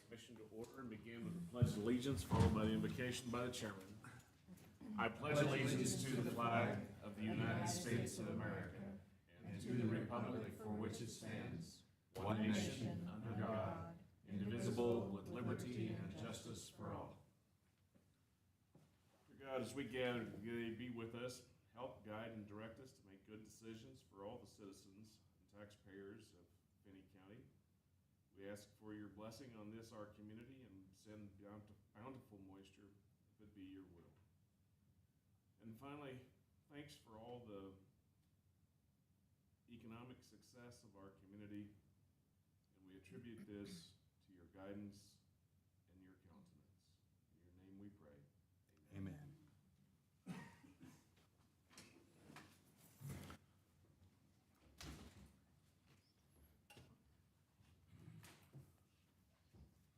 Commission to order and begin with the Pledge of Allegiance, followed by the invocation by the chairman. I pledge allegiance to the flag of the United States of America and to the republic for which it stands, one nation, under God, indivisible, with liberty and justice for all. God, as we gather today, be with us, help, guide, and direct us to make good decisions for all the citizens and taxpayers of Finney County. We ask for your blessing on this, our community, and send bountiful moisture if it be your will. And finally, thanks for all the economic success of our community, and we attribute this to your guidance and your countenance. In your name we pray. Amen.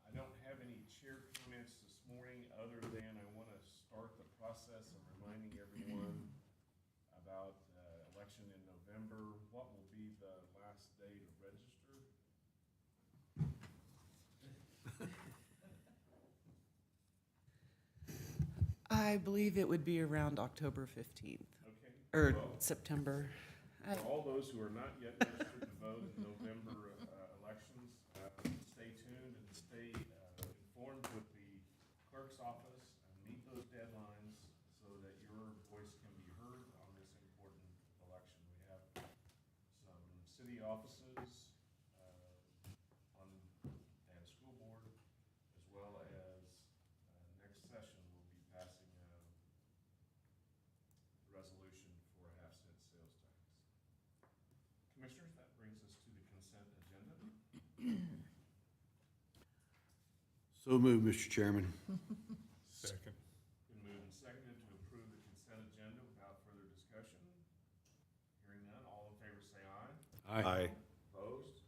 I don't have any chair comments this morning other than I want to start the process of reminding everyone about election in November. What will be the last day to register? I believe it would be around October 15th, Okay. or Well, September. for all those who are not yet registered to vote in November elections, stay tuned and stay informed with the clerk's office and meet those deadlines so that your voice can be heard on this important election. We have some city offices and school board, as well as next session we'll be passing a resolution for a half-cent sales tax. Commissioners, that brings us to the consent agenda. So moved, Mr. Chairman. Second. Been moved and seconded to approve the consent agenda without further discussion. Hearing none, all in favor say aye. Opposed?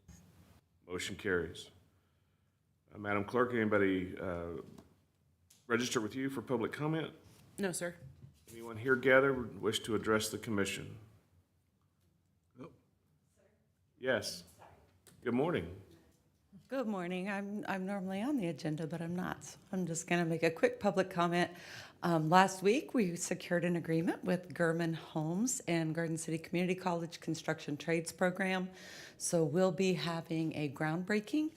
Motion carries. Madam Clerk, anybody register with you for public comment? No, sir. Anyone here gathered wish to address the commission? Oh. Yes. Good morning. Good morning. I'm normally on the agenda, but I'm not. So I'm just going to make a quick public comment. Last week, we secured an agreement with Gurman Homes and Garden City Community College Construction Trades Program. So we'll be having a groundbreaking.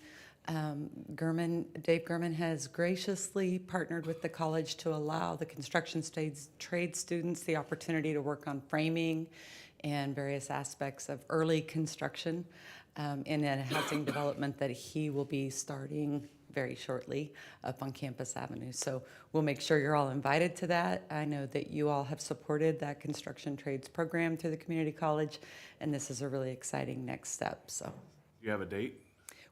Dave Gurman has graciously partnered with the college to allow the construction trade students the opportunity to work on framing and various aspects of early construction in a housing development that he will be starting very shortly up on Campus Avenue. So we'll make sure you're all invited to that. I know that you all have supported that construction trades program through the community college, and this is a really exciting next step. So Do you have a date?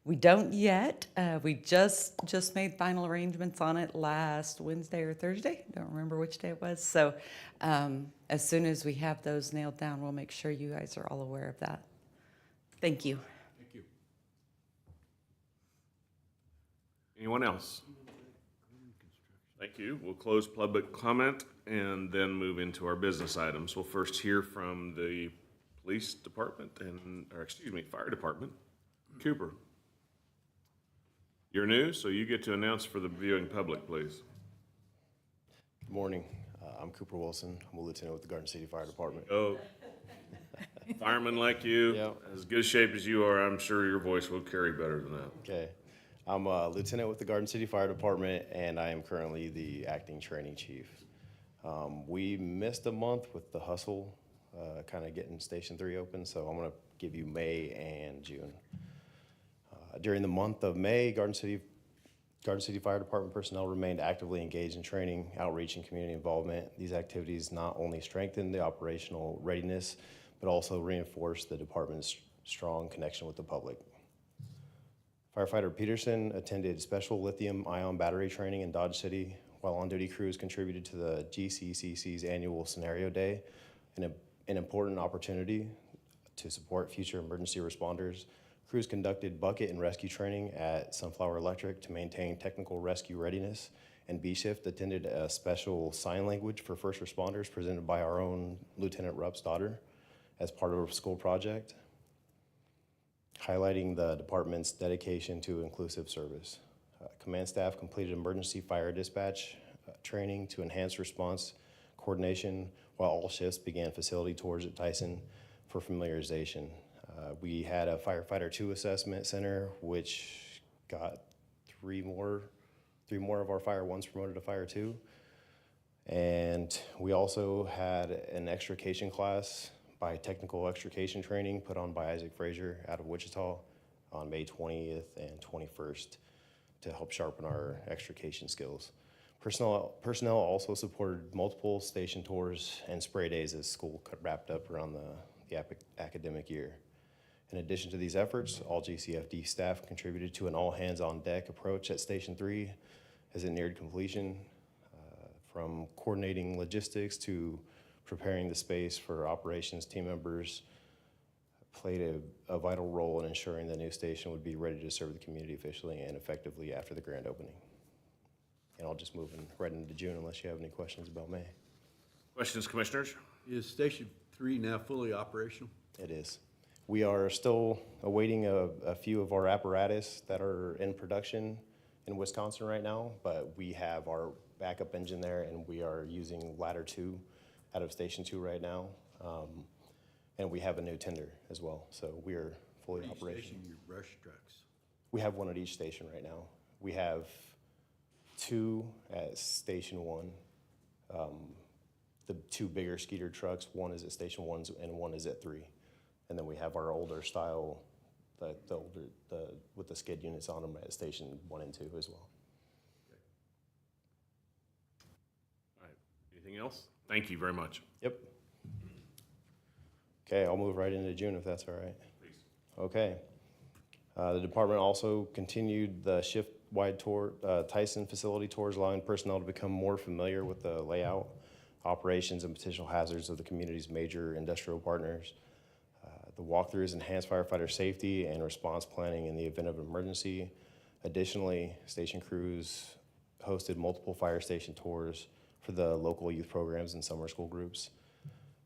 we don't yet. We just made final arrangements on it last Wednesday or Thursday. Don't remember which day it was. So as soon as we have those nailed down, we'll make sure you guys are all aware of that. Thank you. Thank you. Anyone else? Thank you. We'll close public comment and then move into our business items. We'll first hear from the police department fire department. Cooper. You're new, so you get to announce for the viewing public, please. Good morning. I'm Cooper Wilson. I'm a lieutenant with the Garden City Fire Department. Oh, firemen like you, Yep. as good shape as you are, I'm sure your voice will carry better than that. Okay. I'm a lieutenant with the Garden City Fire Department, and I am currently the acting training chief. We missed a month with the hustle, kind of getting Station 3 open, so I'm going to give you May and June. During the month of May, Garden City Fire Department personnel remained actively engaged in training, outreach, and community involvement. These activities not only strengthened the operational readiness, but also reinforced the department's strong connection with the public. Firefighter Peterson attended special lithium-ion battery training in Dodge City, while on-duty crews contributed to the GCCC's annual Scenario Day, an important opportunity to support future emergency responders. Crews conducted bucket and rescue training at Sunflower Electric to maintain technical rescue readiness, and B-Shift attended a special sign language for first responders presented by our own Lieutenant Rupp's daughter as part of a school project, highlighting the department's dedication to inclusive service. Command staff completed emergency fire dispatch training to enhance response coordination, while all shifts began facility tours at Tyson for familiarization. We had a firefighter 2 assessment center, which got three more of our fire 1s promoted to fire 2. And we also had an extrication class by technical extrication training put on by Isaac Frazier out of Wichita on May 20th and 21st to help sharpen our extrication skills. Personnel also supported multiple station tours and spray days as school wrapped up around the academic year. In addition to these efforts, all GCFD staff contributed to an all-hands-on-deck approach at Station 3 as it neared completion, from coordinating logistics to preparing the space for operations. Team members played a vital role in ensuring the new station would be ready to serve the community efficiently and effectively after the grand opening. And I'll just move right into June unless you have any questions about May. Questions, commissioners? Is Station 3 now fully operational? It is. We are still awaiting a few of our apparatus that are in production in Wisconsin right now, but we have our backup engine there, and we are using Ladder 2 out of Station 2 right now. And we have a new tender as well, so we are fully Each operational. station, your brush trucks. We have one at each station right now. We have 2 at Station 1. The 2 bigger Skeeter trucks, one is at Station 1 and one is at 3. And then we have our older style, with the skid units on them at Station 1 and 2 as well. All right, anything else? Thank you very much. Yep. Okay, I'll move right into June if that's all right. Please. Okay. The department also continued the shift-wide tour, Tyson facility tours, allowing personnel to become more familiar with the layout, operations, and potential hazards of the community's major industrial partners. The walkthroughs enhance firefighter safety and response planning in the event of an emergency. Additionally, station crews hosted multiple fire station tours for the local youth programs and summer school groups,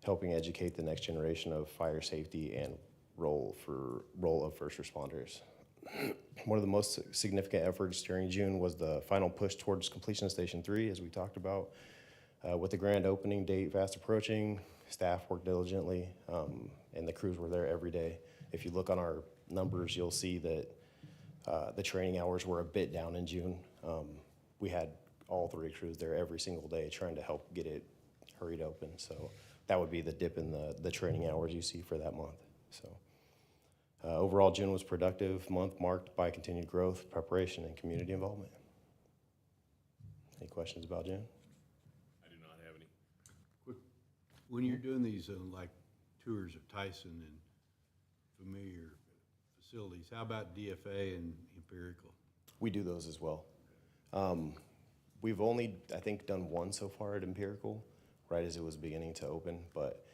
helping educate the next generation of fire safety and role of first responders. One of the most significant efforts during June was the final push towards completion of Station 3, as we talked about. With the grand opening date fast approaching, staff worked diligently, and the crews were there every day. If you look on our numbers, you'll see that the training hours were a bit down in June. We had all 3 crews there every single day trying to help get it hurried open. So that would be the dip in the training hours you see for that month. So overall, June was a productive month marked by continued growth, preparation, and community involvement. Any questions about June? I do not have any. When you're doing these like tours of Tyson and familiar facilities, how about DFA and empirical? We do those as well. We've only, I think, done one so far at Empirical, right as it was beginning to open, but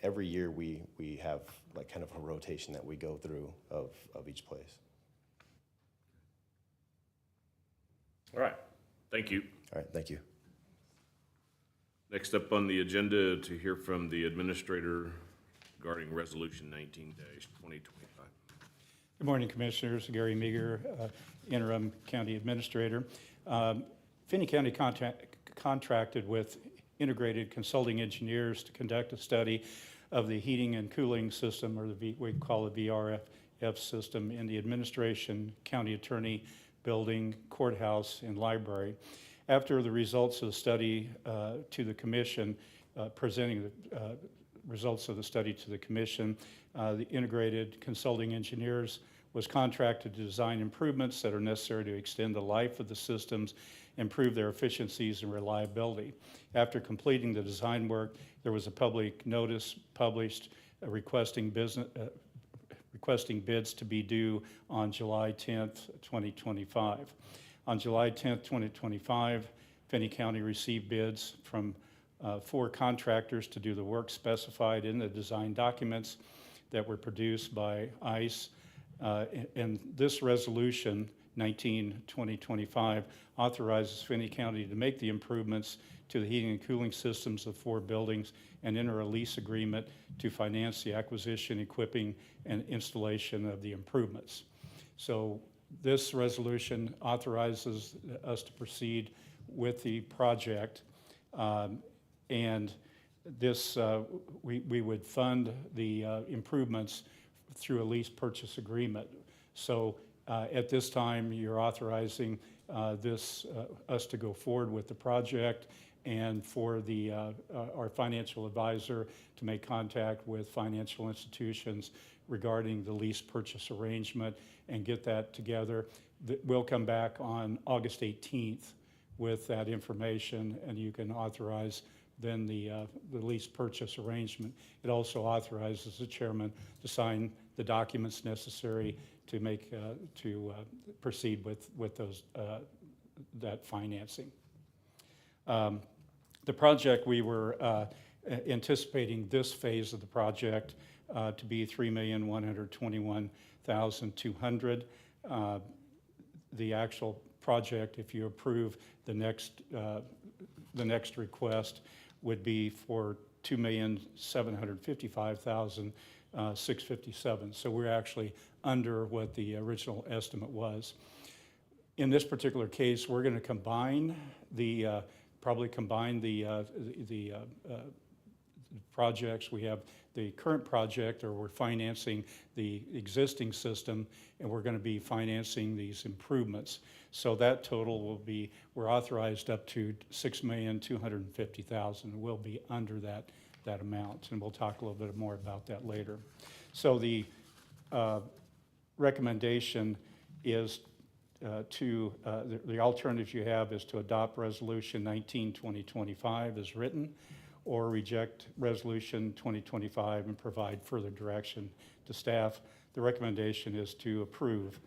every year we have like kind of a rotation that we go through of each place. All right, thank you. All right, thank you. Next up on the agenda to hear from the administrator regarding Resolution 19-2025. Good morning, Commissioners. Gary Meager, Interim County Administrator. Finney County contracted with Integrated Consulting Engineers to conduct a study of the heating and cooling system, or we call it VRF system, in the administration, county attorney building, courthouse, and library. After the results of the study to the commission, presenting the results of the study to the commission, the Integrated Consulting Engineers was contracted to design improvements that are necessary to extend the life of the systems, improve their efficiencies and reliability. After completing the design work, there was a public notice published requesting bids to be due on July 10th, 2025. On July 10th, 2025, Finney County received bids from 4 contractors to do the work specified in the design documents that were produced by ICE. And this resolution, 19-2025, authorizes Finney County to make the improvements to the heating and cooling systems of 4 buildings and enter a lease agreement to finance the acquisition, equipping, and installation of the improvements. So This resolution authorizes us to proceed with the project. And this, we would fund the improvements through a lease purchase agreement. So at this time, you're authorizing us to go forward with the project, and for our financial advisor to make contact with financial institutions regarding the lease purchase arrangement and get that together. We'll come back on August 18th with that information, and you can authorize then the lease purchase arrangement. It also authorizes the chairman to sign the documents necessary to proceed with those that financing. The project, we were anticipating this phase of the project to be $3,121,200. The actual project, if you approve the next request, would be for $2,755,657. So we're actually under what the original estimate was. In this particular case, we're going to combine probably combine the projects. We have the current project, or we're financing the existing system, and we're going to be financing these improvements. So that total will be, we're authorized up to $6,250,000. We'll be under that amount, and we'll talk a little bit more about that later. So the recommendation is the alternative you have is to adopt Resolution 19-2025 as written, or reject Resolution 2025 and provide further direction to staff. The recommendation is to approve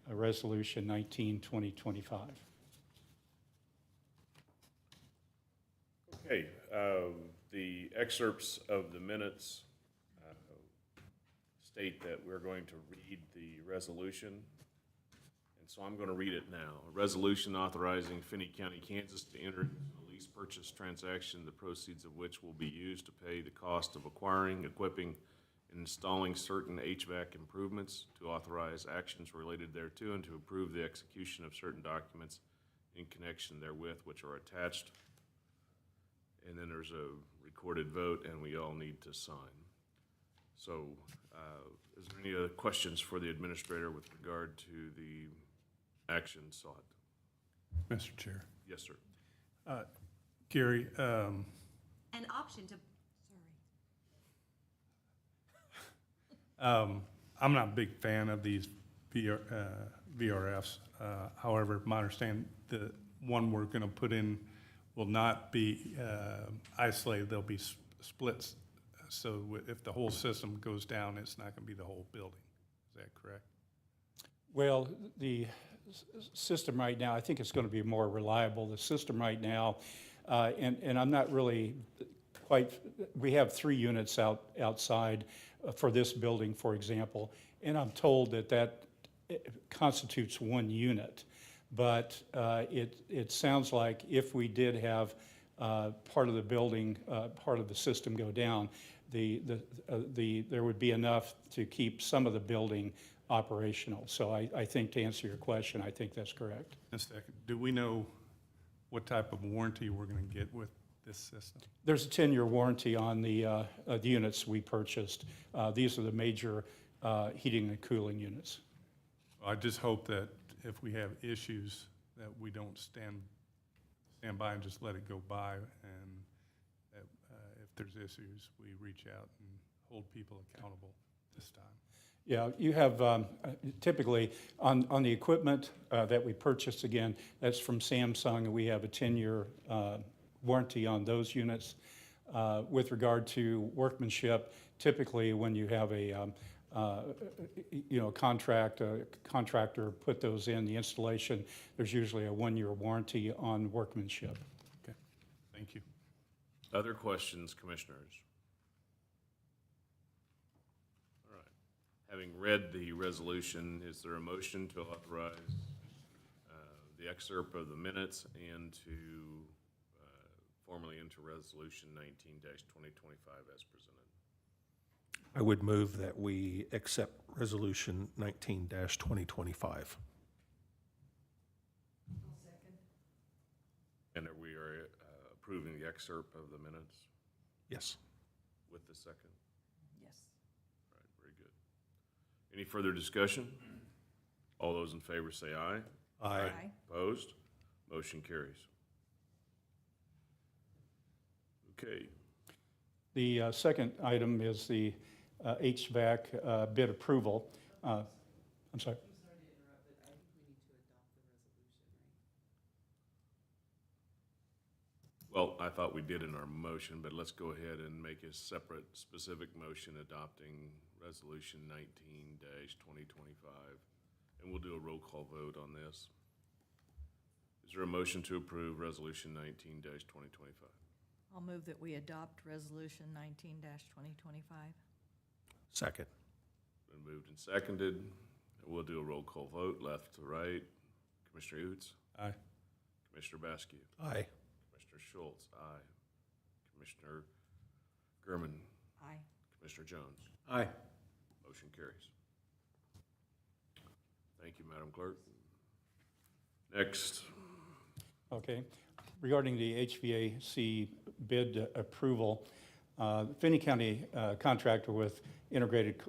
Resolution 19-2025. Okay, the excerpts of the minutes state that we're going to read the resolution. And so I'm going to read it now. A resolution authorizing Finney County, Kansas to enter into a lease purchase transaction, the proceeds of which will be used to pay the cost of acquiring, equipping, and installing certain HVAC improvements, to authorize actions related thereto, and to approve the execution of certain documents in connection therewith, which are attached. And then there's a recorded vote, and we all need to sign. So is there any other questions for the administrator with regard to the action sought? Mr. Chair. Yes, sir. Gary, An option to, I'm not a big fan of these VRFs. However, my understanding, the one we're going to put in will not be isolated. There'll be splits. So if the whole system goes down, it's not going to be the whole building. Is that correct? Well, the system right now, I think it's going to be more reliable. The system right now, and I'm not really quite, we have 3 units outside for this building, for example, and I'm told that constitutes 1 unit. But it sounds like if we did have part of the building, part of the system go down, there would be enough to keep some of the building operational. So I think, to answer your question, I think that's correct. A second. Do we know what type of warranty we're going to get with this system? There's a 10-year warranty on the units we purchased. These are the major heating and cooling units. I just hope that if we have issues, that we don't stand by and just let it go by, and that if there's issues, we reach out and hold people accountable this time. Yeah, you have typically on the equipment that we purchased, again, that's from Samsung, and we have a 10-year warranty on those units. With regard to workmanship, typically when you have a contractor put those in, the installation, there's usually a 1-year warranty on workmanship. Okay, thank you. Other questions, commissioners? All right. Having read the resolution, is there a motion to authorize the excerpt of the minutes and to formally enter Resolution 19-2025 as presented? I would move that we accept Resolution 19-2025. approving the excerpt of the minutes Yes. with the second? Yes. All right, very good. Any further discussion? All those in favor say aye. Aye. Opposed? Motion carries. Okay, The second item is the HVAC bid approval. I'm sorry. I'm sorry to interrupt, but I think we need to adopt the resolution, right? well, I thought we did in our motion, but let's go ahead and make a separate specific motion adopting Resolution 19-2025. And we'll do a roll call vote on this. Is there a motion to approve Resolution 19-2025? I'll move that we adopt Resolution 19-2025. Second. Been moved and seconded. And we'll do a roll call vote, left to right. Commissioner Utes? Aye. Commissioner Basque? Aye. Commissioner Schultz? Aye. Commissioner Gurman? Aye. Commissioner Jones? Aye. Motion carries. Thank you, Madam Clerk. Next, Okay. Regarding the HVAC bid approval, Finney County contractor with Integrated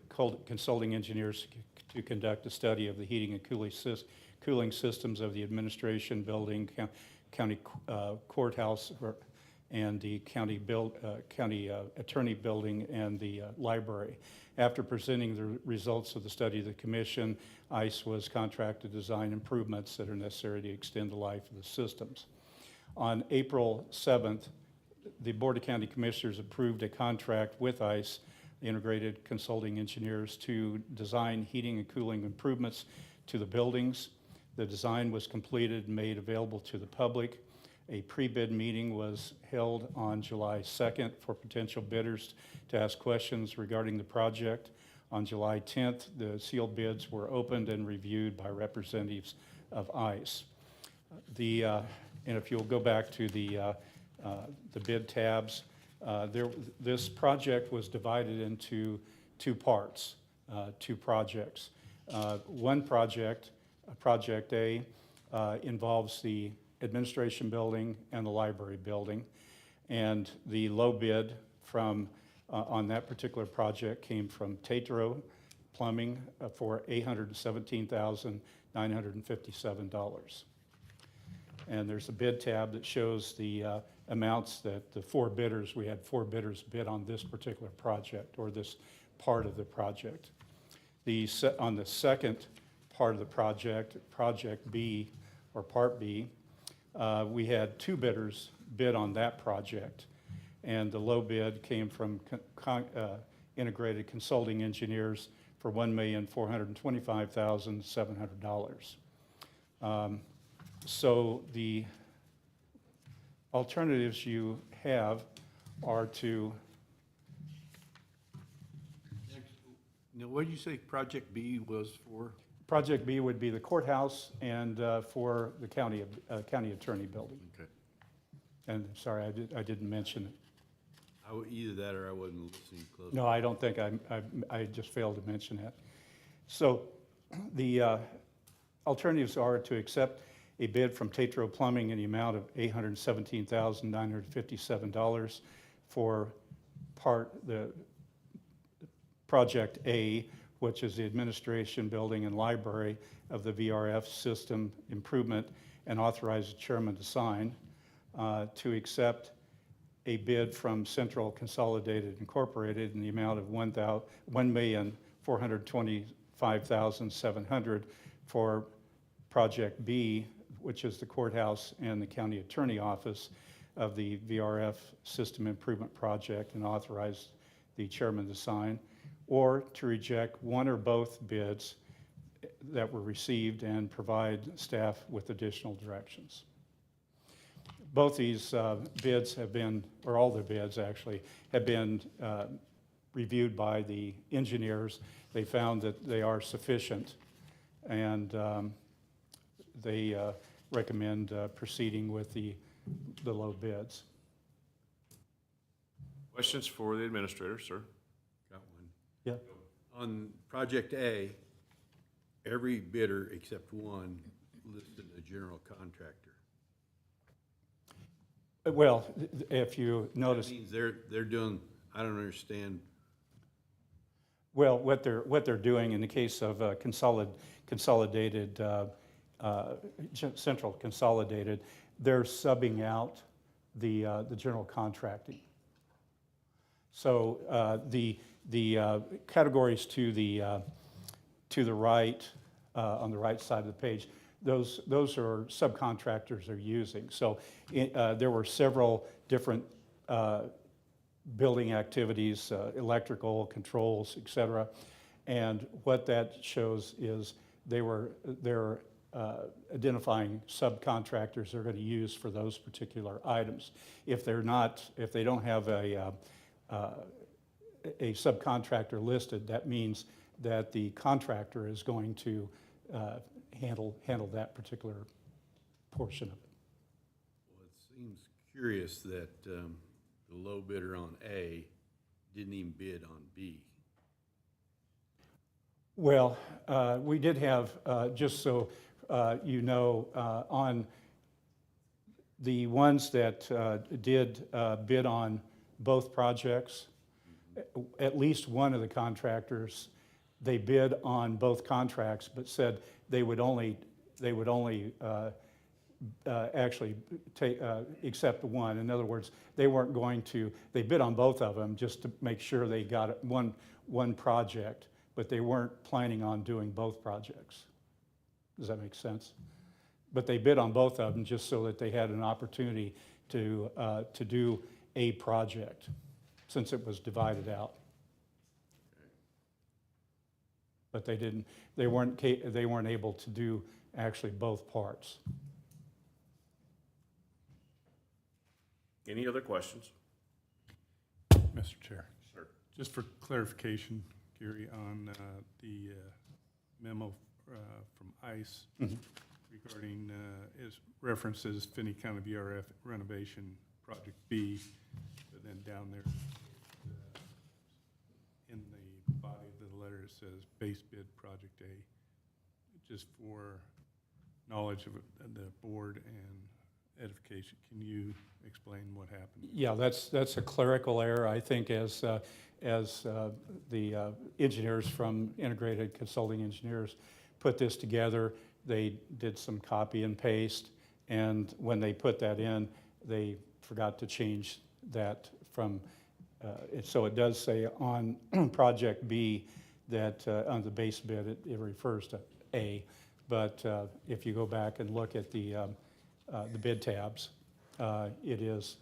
Consulting Engineers to conduct a study of the heating and cooling systems of the administration building, county courthouse, and the county attorney building and the library. After presenting the results of the study to the commission, ICE was contracted to design improvements that are necessary to extend the life of the systems. On April 7th, the Board of County Commissioners approved a contract with ICE, Integrated Consulting Engineers, to design heating and cooling improvements to the buildings. The design was completed and made available to the public. A pre-bid meeting was held on July 2nd for potential bidders to ask questions regarding the project. On July 10th, the sealed bids were opened and reviewed by representatives of ICE. And if you'll go back to the bid tabs, this project was divided into two parts, two projects. One project, Project A, involves the administration building and the library building. And the low bid from, on that particular project came from Tatro Plumbing for $817,957. And there's a bid tab that shows the amounts that the we had four bidders bid on this particular project, or this part of the project. On the second part of the project, Project B, or Part B, we had two bidders bid on that project. And the low bid came from Integrated Consulting Engineers for $1,425,700. So the alternatives you have are to, Now, what did you say Project B was for? Project B would be the courthouse and for the county attorney building. Okay. And sorry, I didn't mention it. Either that or I wasn't listening closely. No, I don't think I just failed to mention that. So the alternatives are to accept a bid from Tatro Plumbing in the amount of $817,957 for the Project A, which is the administration building and library of the VRF system improvement, and authorize the chairman to sign. To accept a bid from Central Consolidated Incorporated in the amount of $1,425,700 for Project B, which is the courthouse and the county attorney office of the VRF system improvement project, and authorize the chairman to sign, or to reject one or both bids that were received and provide staff with additional directions. Both these bids have been, or all the bids actually, have been reviewed by the engineers. They found that they are sufficient, and they recommend proceeding with the low bids. questions for the administrator, sir? Got one. Yeah. On Project A, every bidder except one listed a general contractor. Well, if you That notice, means they're doing, I don't understand. well, what they're doing in the case of consolidated, central consolidated, they're subbing out the general contracting. So the categories to the right, on the right side of the page, those are subcontractors are using. So there were several different building activities, electrical, controls, et cetera. And what that shows is they're identifying subcontractors they're going to use for those particular items. If they don't have a subcontractor listed, that means that the contractor is going to handle that particular portion of it. Well, it seems curious that the low bidder on A didn't even bid on B. Well, we did have, just so you know, on the ones that did bid on both projects, at least one of the contractors, they bid on both contracts, but said they would only actually accept one. In other words, they weren't going to, they bid on both of them just to make sure they got one project, but they weren't planning on doing both projects. Does that make sense? But they bid on both of them just so that they had an opportunity to do a project, since it was divided out. But they weren't able to do actually both parts. Any other questions? Mr. Chair. Sir. Just for clarification, Gary, on the memo from ICE regarding, is references Finney County VRF renovation project B, but then down there in the body of the letter it says base bid project A. Just for knowledge of the board and edification, can you explain what happened? Yeah, that's a clerical error. I think as the engineers from Integrated Consulting Engineers put this together, they did some copy and paste, and when they put that in, they forgot to change that from, so it does say on project B that on the base bid, it refers to A, but if you go back and look at the bid tabs, it is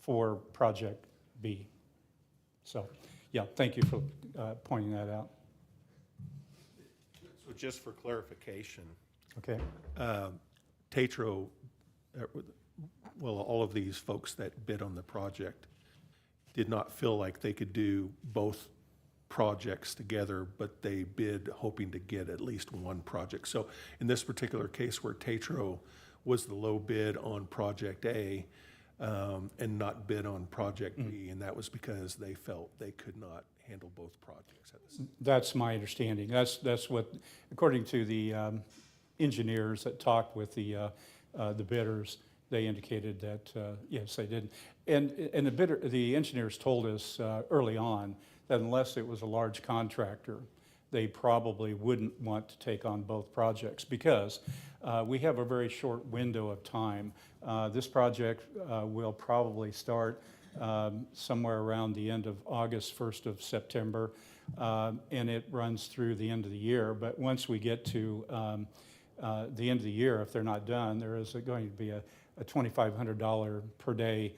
for project B. So, yeah, thank you for pointing that out. So just for clarification, Okay. Tetro, well, all of these folks that bid on the project did not feel like they could do both projects together, but they bid hoping to get at least one project. So in this particular case where Tetro was the low bid on project A and not bid on project B, and that was because they felt they could not handle both projects at the same time. That's my understanding. That's what, according to the engineers that talked with the bidders, they indicated that, yes, they did. And the engineers told us early on that unless it was a large contractor, they probably wouldn't want to take on both projects because we have a very short window of time. This project will probably start somewhere around the end of August, 1st of September, and it runs through the end of the year. But once we get to the end of the year, if they're not done, there is going to be a $2,500 per day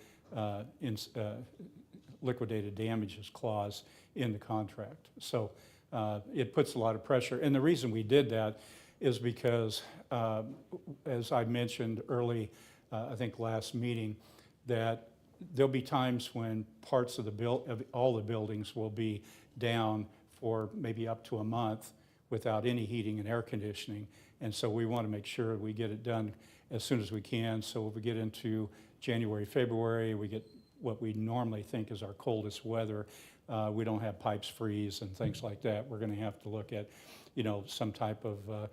liquidated damages clause in the contract. So it puts a lot of pressure. And the reason we did that is because, as I mentioned early, I think last meeting, that there'll be times when parts of all the buildings will be down for maybe up to a month without any heating and air conditioning. And so we want to make sure we get it done as soon as we can. So if we get into January, February, we get what we normally think is our coldest weather. We don't have pipes freeze and things like that. We're going to have to look at, some type of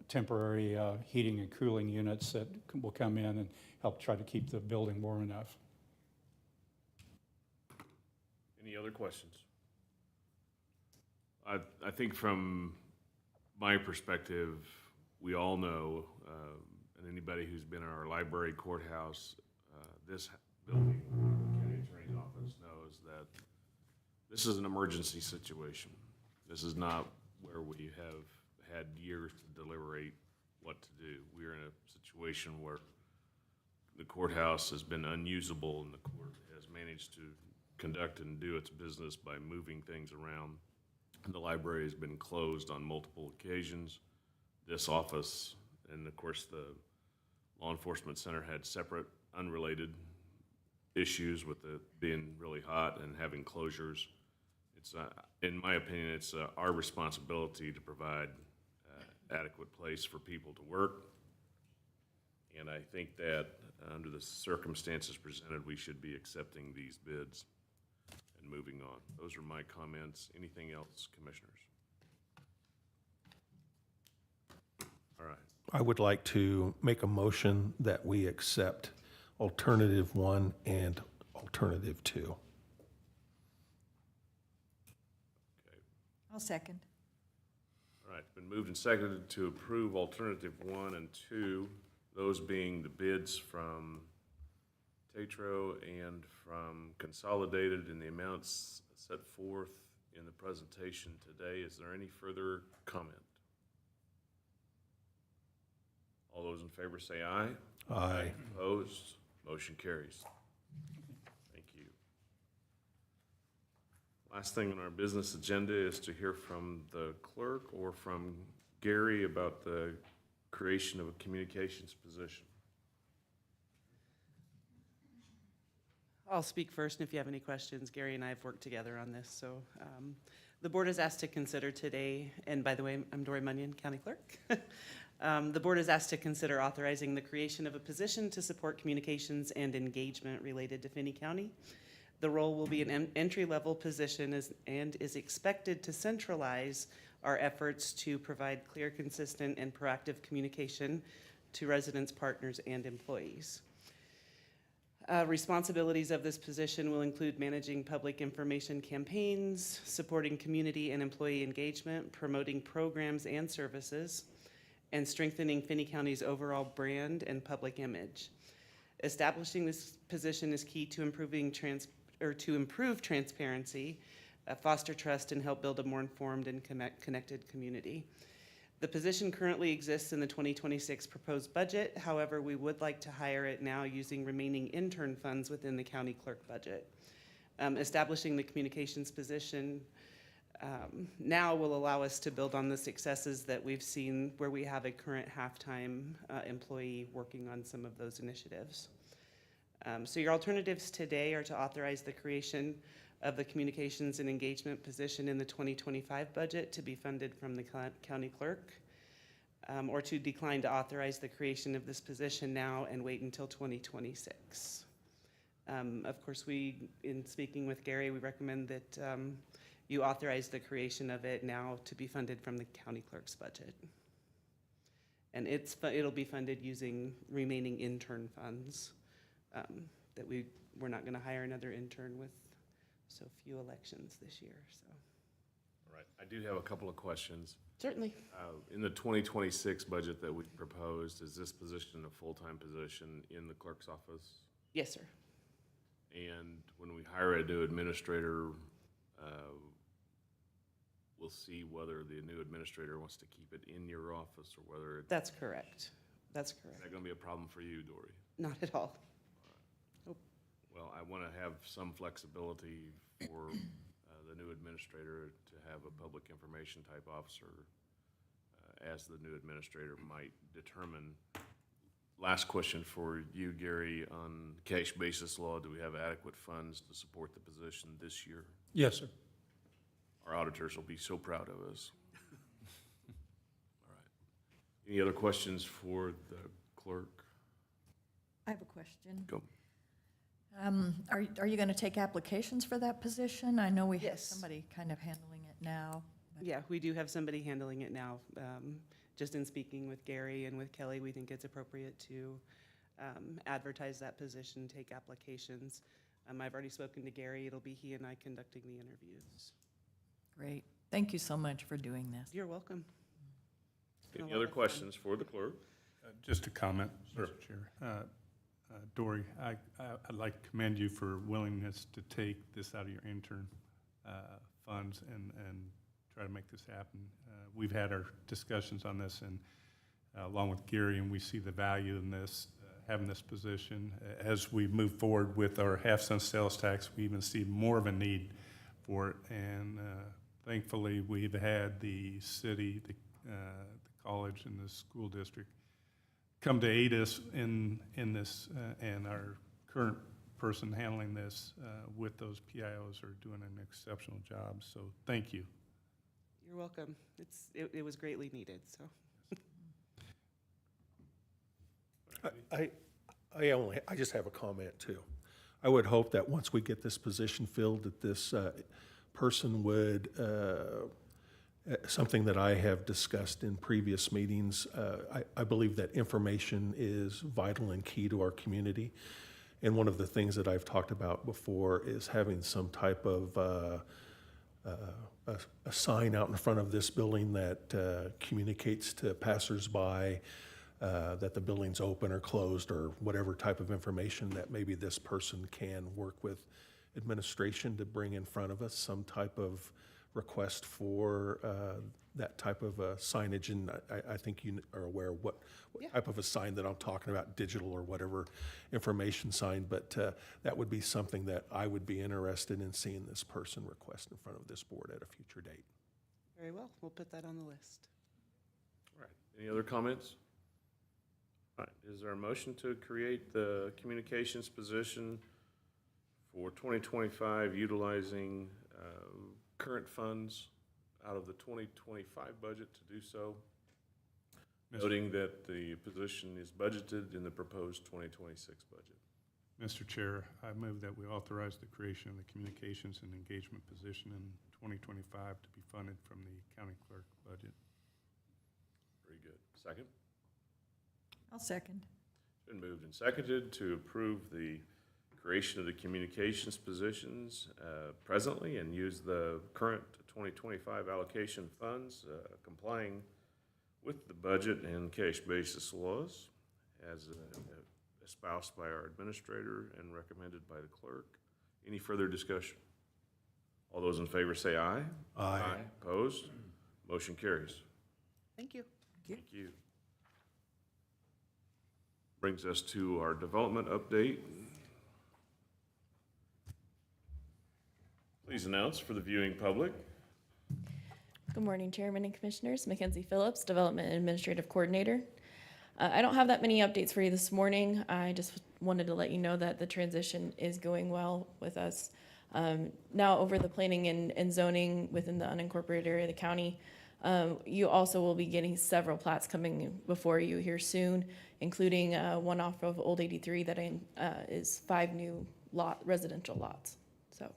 temporary heating and cooling units that will come in and help try to keep the building warm enough. Any other questions? I think from my perspective, we all know, and anybody who's been in our library, courthouse, this building, county attorney's office knows that this is an emergency situation. This is not where we have had years to deliberate what to do. We're in a situation where the courthouse has been unusable and the court has managed to conduct and do its business by moving things around. And the library has been closed on multiple occasions. This office, and of course the law enforcement center, had separate, unrelated issues with it being really hot and having closures. It's, in my opinion, it's our responsibility to provide adequate place for people to work. And I think that under the circumstances presented, we should be accepting these bids and moving on. Those are my comments. Anything else, commissioners? All right. I would like to make a motion that we accept alternative 1 and alternative 2. Okay. I'll second. All right, it's been moved and seconded to approve alternative 1 and 2, those being the bids from Tetro and from Consolidated in the amounts set forth in the presentation today. Is there any further comment? All those in favor say aye. Aye. Opposed? Motion carries. Thank you. Last thing on our business agenda is to hear from the clerk or from Gary about the creation of a communications position. I'll speak first, and if you have any questions, Gary and I have worked together on this. So the board is asked to consider today, and by the way, I'm Dory Munyon, County Clerk. The board is asked to consider authorizing the creation of a position to support communications and engagement related to Finney County. The role will be an entry-level position and is expected to centralize our efforts to provide clear, consistent, and proactive communication to residents, partners, and employees. Responsibilities of this position will include managing public information campaigns, supporting community and employee engagement, promoting programs and services, and strengthening Finney County's overall brand and public image. Establishing this position is key to improve transparency, foster trust, and help build a more informed and connected community. The position currently exists in the 2026 proposed budget. However, we would like to hire it now using remaining intern funds within the county clerk budget. Establishing the communications position now will allow us to build on the successes that we've seen where we have a current half-time employee working on some of those initiatives. So your alternatives today are to authorize the creation of the communications and engagement position in the 2025 budget to be funded from the county clerk, or to decline to authorize the creation of this position now and wait until 2026. Of course, in speaking with Gary, we recommend that you authorize the creation of it now to be funded from the county clerk's budget. And it'll be funded using remaining intern funds that we're not gonna hire another intern with so few elections this year, so. All right, I do have a couple of questions. Certainly. In the 2026 budget that we proposed, is this position a full-time position in the clerk's office? Yes, sir. And when we hire a new administrator, we'll see whether the new administrator wants to keep it in your office or whether it's... That's correct. That's correct. Is that gonna be a problem for you, Dory? Not at all. Well, I want to have some flexibility for the new administrator to have a public information type officer as the new administrator might determine. Last question for you, Gary, on cash basis law, do we have adequate funds to support the position this year? Yes, sir. Our auditors will be so proud of us. All right. Any other questions for the clerk? I have a question. Go. Are you going to take applications for that position? I know we have Yes. somebody kind of handling it now. but- Yeah, we do have somebody handling it now. just in speaking with Gary and with Kelly, we think it's appropriate to advertise that position, take applications. I've already spoken to Gary. It'll be he and I conducting the interviews. Great. Thank you so much for doing this. You're welcome. Been a Any lot other of fun. questions for the clerk? Just a comment, Sure. Mr. Chair. Dory, I'd like to commend you for willingness to take this out of your intern funds and try to make this happen. We've had our discussions on this and along with Gary, and we see the value in this, having this position. As we move forward with our half-cent sales tax, we even see more of a need for it. And thankfully, we've had the city, the college, and the school district come to aid us in this, and our current person handling this with those PIOs are doing an exceptional job. So thank you. You're welcome. It was greatly needed, so. I just have a comment too. I would hope that once we get this position filled, that this person would, something that I have discussed in previous meetings, I believe that information is vital and key to our community. And one of the things that I've talked about before is having some type of a sign out in front of this building that communicates to passersby that the building's open or closed, or whatever type of information that maybe this person can work with administration to bring in front of us, some type of request for that type of signage. And I think you are aware what type of a sign that I'm talking about, digital or whatever information sign, but that would be something that I would be interested in seeing this person request in front of this board at a future date. Very well, we'll put that on the list. All right, any other comments? All right, is there a motion to create the communications position for 2025 utilizing current funds out of the 2025 budget to do so, noting that the position is budgeted in the proposed 2026 budget? Mr. Chair, I move that we authorize the creation of the communications and engagement position in 2025 to be funded from the county clerk budget. Very good. Second? I'll second. It's been moved and seconded to approve the creation of the communications positions presently and use the current 2025 allocation funds complying with the budget and cash basis laws as espoused by our administrator and recommended by the clerk. Any further discussion? All those in favor say aye. Aye. Opposed? Motion carries. Thank you. Thank you. Brings us to our development update. Please announce for the viewing public. Good morning, Chairman and Commissioners. Mackenzie Phillips, Development and Administrative Coordinator. I don't have that many updates for you this morning. I just wanted to let you know that the transition is going well with us. Now over the planning and zoning within the unincorporated area of the county, you also will be getting several plats coming before you here soon, including one off of Old 83 that is 5 new residential lots. So,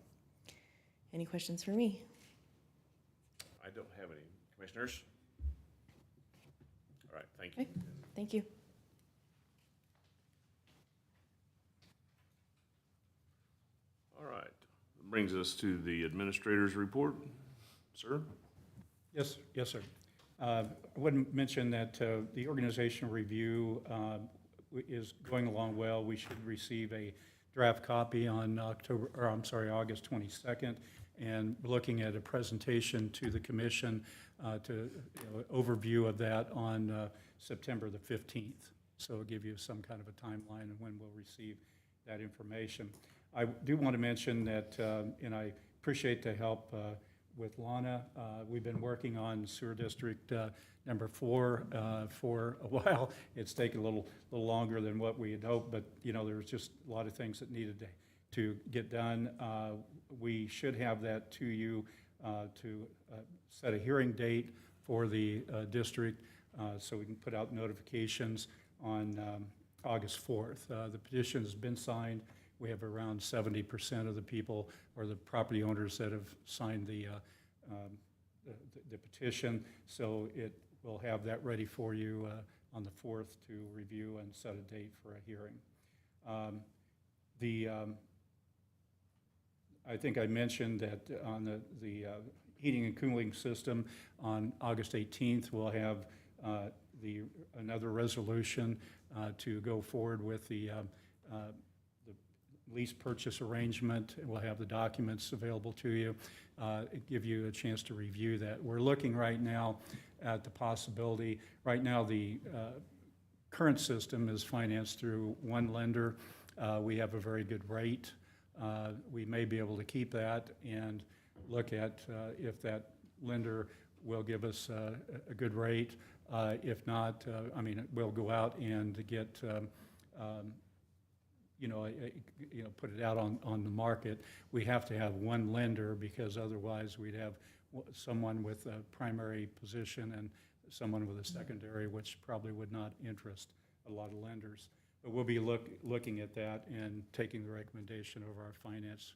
any questions for me? I don't have any. Commissioners? All right, thank you. Okay. Thank you. All right, brings us to the administrator's report. Sir? Yes, sir. I would mention that the organizational review is going along well. We should receive a draft copy on August 22nd, and looking at a presentation to the commission to overview of that on September the 15th. So it'll give you some kind of a timeline and when we'll receive that information. I do want to mention that, and I appreciate the help with Lana. We've been working on sewer district number 4 for a while. It's taken a little longer than what we had hoped, but there was just a lot of things that needed to get done. We should have that to you to set a hearing date for the district so we can put out notifications on August 4th. The petition has been signed. We have around 70% of the people or the property owners that have signed the petition. So we'll have that ready for you on the 4th to review and set a date for a hearing. I think I mentioned that on the heating and cooling system, on August 18th, we'll have another resolution to go forward with the lease purchase arrangement. We'll have the documents available to you, give you a chance to review that. We're looking right now at the possibility, right now the current system is financed through one lender. We have a very good rate. We may be able to keep that and look at if that lender will give us a good rate. If not, we'll go out and get, put it out on the market. We have to have one lender because otherwise we'd have someone with a primary position and someone with a secondary, which probably would not interest a lot of lenders. But we'll be looking at that and taking the recommendation of our finance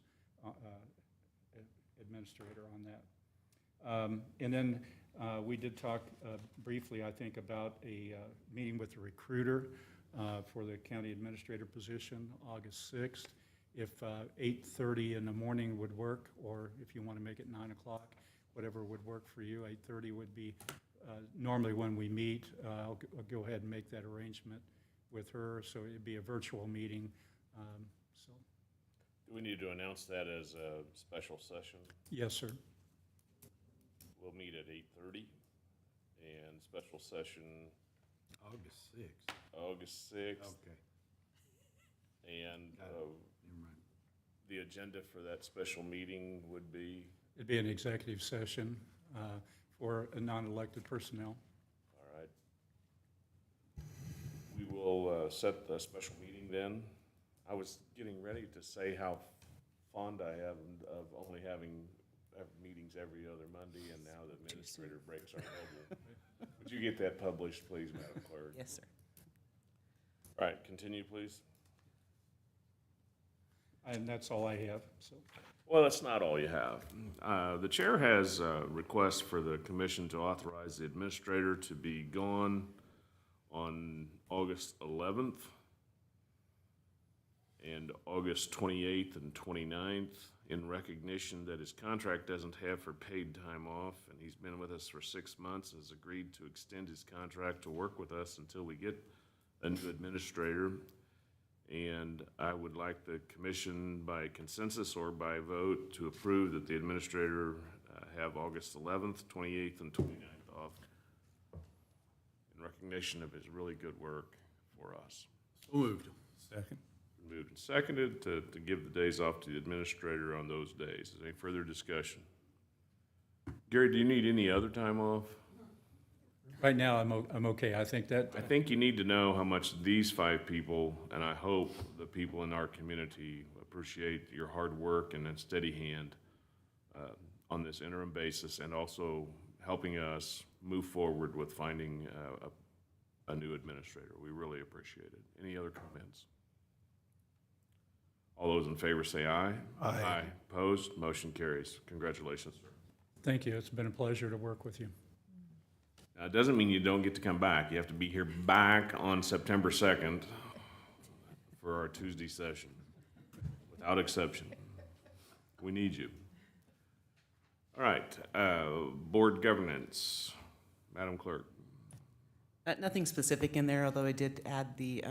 administrator on that. And then we did talk briefly, I think, about a meeting with the recruiter for the county administrator position, August 6th. If 8:30 in the morning would work, or if you want to make it 9 o'clock, whatever would work for you. 8:30 would be normally when we meet. I'll go ahead and make that arrangement with her, so it'd be a virtual meeting. Do we need to announce that as a special session? Yes, sir. We'll meet at 8:30, and special session August 6th. August 6th. Okay. And Never mind. the agenda for that special meeting would be? It'd be an executive session for a non-elected personnel. All right. We will set the special meeting then. I was getting ready to say how fond I am of only having meetings every other Monday, and now the administrator breaks our schedule. Would you get that published, please, Madam Clerk? Yes, sir. All right, continue, please. And that's all I have, so. Well, that's not all you have. The chair has a request for the commission to authorize the administrator to be gone on August 11th and August 28th and 29th in recognition that his contract doesn't have for paid time off, and he's been with us for 6 months and has agreed to extend his contract to work with us until we get a new administrator. And I would like the commission by consensus or by vote to approve that the administrator have August 11th, 28th, and 29th off in recognition of his really good work for us. So moved. Second. Moved and seconded to give the days off to the administrator on those days. Is there any further discussion? Gary, do you need any other time off? Right now, I'm okay. I think that. I think you need to know how much these 5 people, and I hope the people in our community appreciate your hard work and a steady hand on this interim basis, and also helping us move forward with finding a new administrator. We really appreciate it. Any other comments? All those in favor say aye. Aye. Opposed? Motion carries. Congratulations, sir. Thank you. It's been a pleasure to work with you. Now, it doesn't mean you don't get to come back. You have to be here back on September 2nd for our Tuesday session, without exception. We need you. All right, board governance. Madam Clerk. Nothing specific in there, although I did add the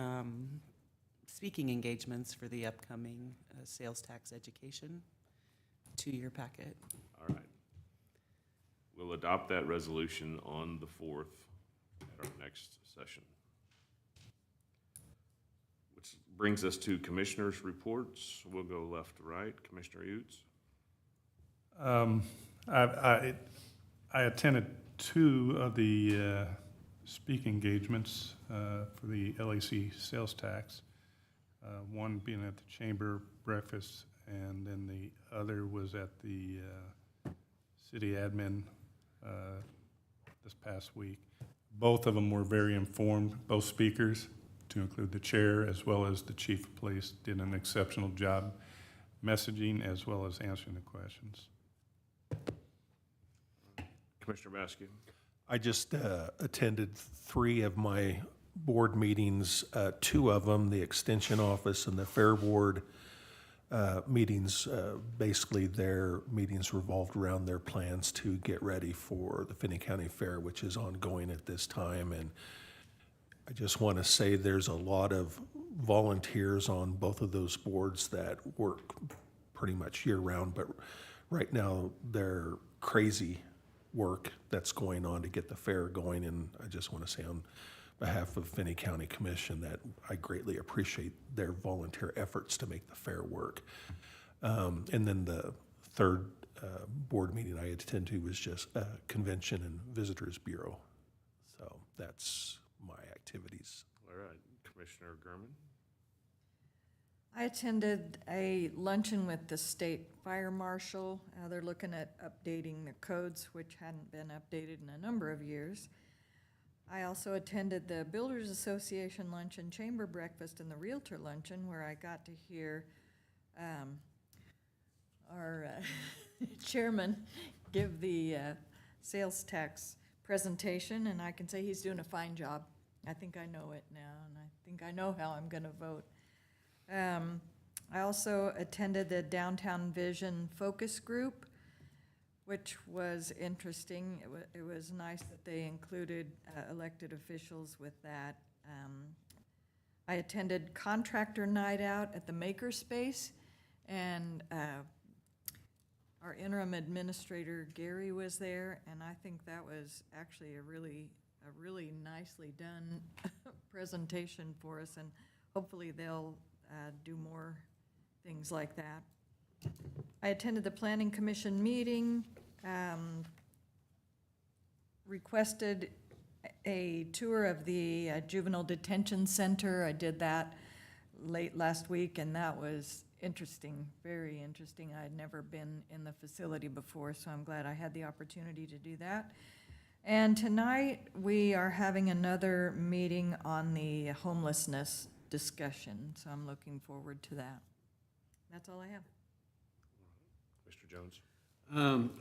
speaking engagements for the upcoming sales tax education to your packet. All right. We'll adopt that resolution on the 4th at our next session. Which brings us to commissioners' reports. We'll go left to right. Commissioner Utes? I attended 2 of the speaking engagements for the LAC sales tax. One being at the chamber breakfast, and then the other was at the city admin this past week. Both of them were very informed. Both speakers, to include the chair as well as the chief of police, did an exceptional job messaging as well as answering the questions. Commissioner Baskin? I just attended 3 of my board meetings, 2 of them, the Extension Office and the Fair Board meetings. Basically, their meetings revolved around their plans to get ready for the Finney County Fair, which is ongoing at this time. And I just want to say there's a lot of volunteers on both of those boards that work pretty much year-round, but right now they're crazy work that's going on to get the fair going, and I just want to say on behalf of Finney County Commission that I greatly appreciate their volunteer efforts to make the fair work. And then the third board meeting I attended to was just Convention and Visitors Bureau. So that's my activities. All right, Commissioner Gurman. I attended a luncheon with the state fire marshal. They're looking at updating the codes, which hadn't been updated in a number of years. I also attended the Builders Association luncheon, chamber breakfast, and the Realtor luncheon, where I got to hear our chairman give the sales tax presentation, and I can say he's doing a fine job. I think I know it now, and I think I know how I'm going to vote. I also attended the Downtown Vision Focus Group, which was interesting. It was nice that they included elected officials with that. I attended Contractor Night Out at the Makerspace, and our interim administrator, Gary, was there, and I think that was actually a really nicely done presentation for us, and hopefully they'll do more things like that. I attended the Planning Commission meeting, requested a tour of the Juvenile Detention Center. I did that late last week, and that was interesting, very interesting. I had never been in the facility before, so I'm glad I had the opportunity to do that. And tonight, we are having another meeting on the homelessness discussion, so I'm looking forward to that. That's all I have. Mr. Jones.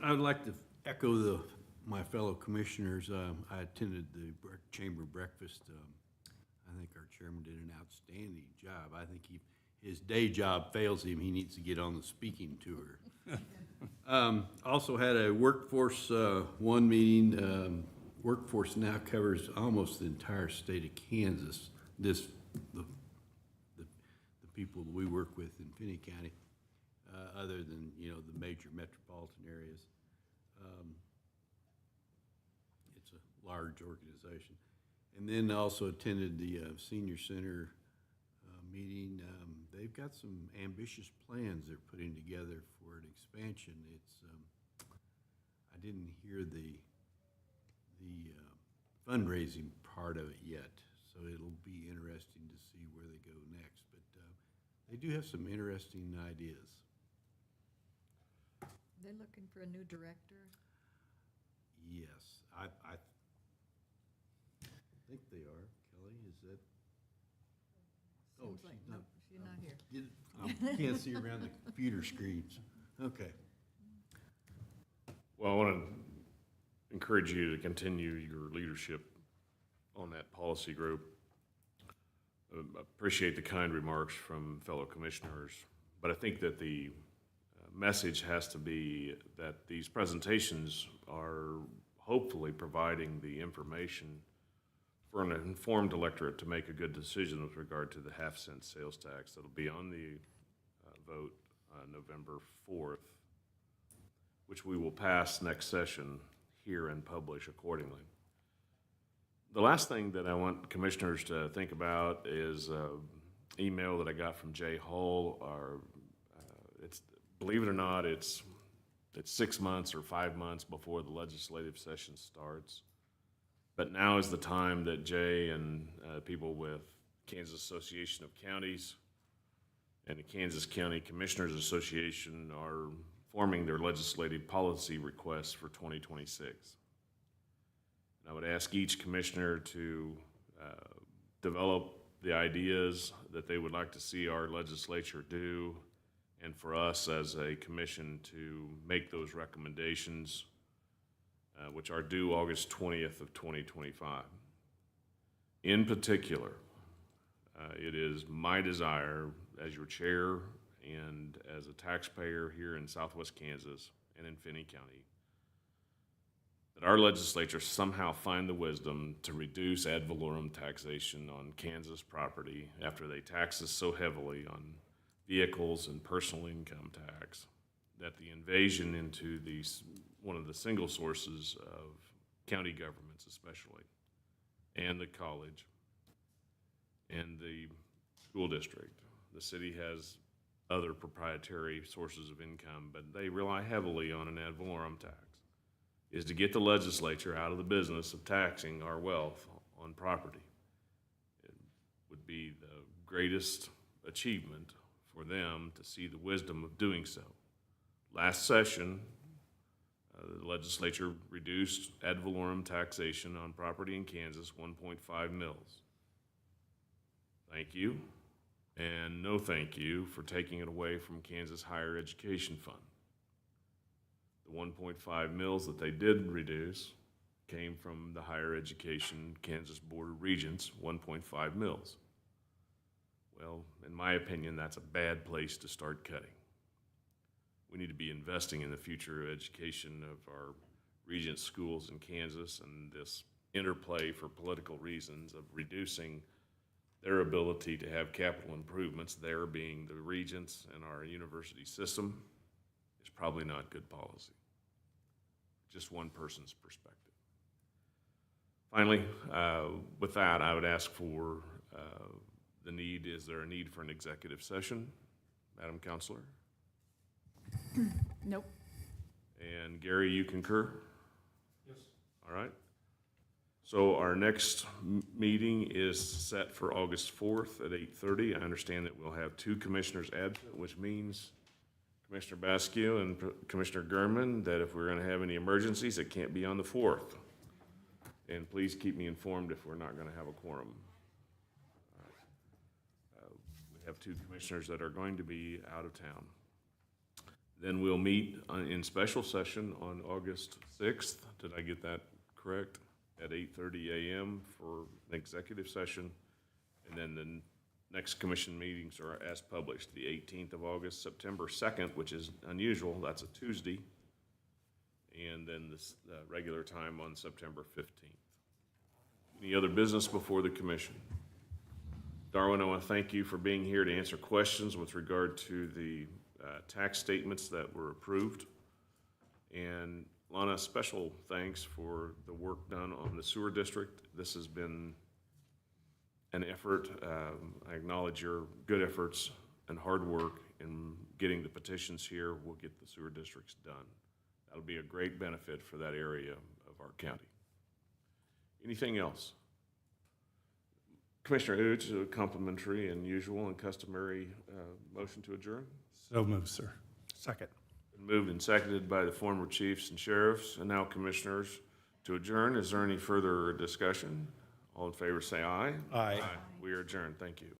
I would like to echo my fellow commissioners. I attended the chamber breakfast. I think our chairman did an outstanding job. I think his day job fails him. He needs to get on the speaking tour. Also had a Workforce One meeting. Workforce now covers almost the entire state of Kansas. The people that we work with in Finney County, other than, the major metropolitan areas. It's a large organization. And then also attended the Senior Center meeting. They've got some ambitious plans they're putting together for an expansion. I didn't hear the fundraising part of it yet, so it'll be interesting to see where they go next. But they do have some interesting ideas. They're looking for a new director. Yes, I think they are. Kelly, is that? Seems like, she's not. She's not here. I can't see around the computer screens. Okay. Well, I want to encourage you to continue your leadership on that policy group. Appreciate the kind remarks from fellow commissioners, but I think that the message has to be that these presentations are hopefully providing the information for an informed electorate to make a good decision with regard to the half-cent sales tax that'll be on the vote November 4th, which we will pass next session here and publish accordingly. The last thing that I want commissioners to think about is an email that I got from Jay Hull. It's, believe it or not, it's 6 months or 5 months before the legislative session starts. But now is the time that Jay and people with Kansas Association of Counties and the Kansas County Commissioners Association are forming their legislative policy requests for 2026. And I would ask each commissioner to develop the ideas that they would like to see our legislature do, and for us as a commission to make those recommendations which are due August 20th of 2025. In particular, it is my desire as your chair and as a taxpayer here in southwest Kansas and in Finney County that our legislature somehow find the wisdom to reduce ad valorem taxation on Kansas property after they tax us so heavily on vehicles and personal income tax, that the invasion into these, one of the single sources of county governments especially, and the college, and the school district. The city has other proprietary sources of income, but they rely heavily on an ad valorem tax, is to get the legislature out of the business of taxing our wealth on property. It would be the greatest achievement for them to see the wisdom of doing so. Last session, the legislature reduced ad valorem taxation on property in Kansas 1.5 mils. Thank you, and no thank you for taking it away from Kansas Higher Education Fund. The 1.5 mils that they did reduce came from the Higher Education Kansas Board of Regents, 1.5 mils. Well, in my opinion, that's a bad place to start cutting. We need to be investing in the future education of our regent schools in Kansas, and this interplay for political reasons of reducing their ability to have capital improvements, there being the regents and our university system, is probably not good policy. Just one person's perspective. Finally, with that, I would ask for is there a need for an executive session, Madam Counselor? Nope. And Gary, you concur? Yes. All right. So our next meeting is set for August 4th at 8:30. I understand that we'll have 2 commissioners absent, which means Commissioner Basque and Commissioner Gurman, that if we're going to have any emergencies, it can't be on the 4th. And please keep me informed if we're not going to have a quorum. We have 2 commissioners that are going to be out of town. Then we'll meet in special session on August 6th. Did I get that correct? At 8:30 a.m. for an executive session. And then the next commission meetings are as published, the 18th of August, September 2nd, which is unusual, that's a Tuesday, and then the regular time on September 15th. Any other business before the commission? Darwin, I want to thank you for being here to answer questions with regard to the tax statements that were approved. And Lana, special thanks for the work done on the sewer district. This has been an effort. I acknowledge your good efforts and hard work in getting the petitions here. We'll get the sewer districts done. That'll be a great benefit for that area of our county. Anything else? Commissioner Uch, a complimentary and usual and customary motion to adjourn. So moved, sir. Second. Been moved and seconded by the former chiefs and sheriffs and now commissioners to adjourn. Is there any further discussion? All in favor say aye. Aye. We are adjourned. Thank you.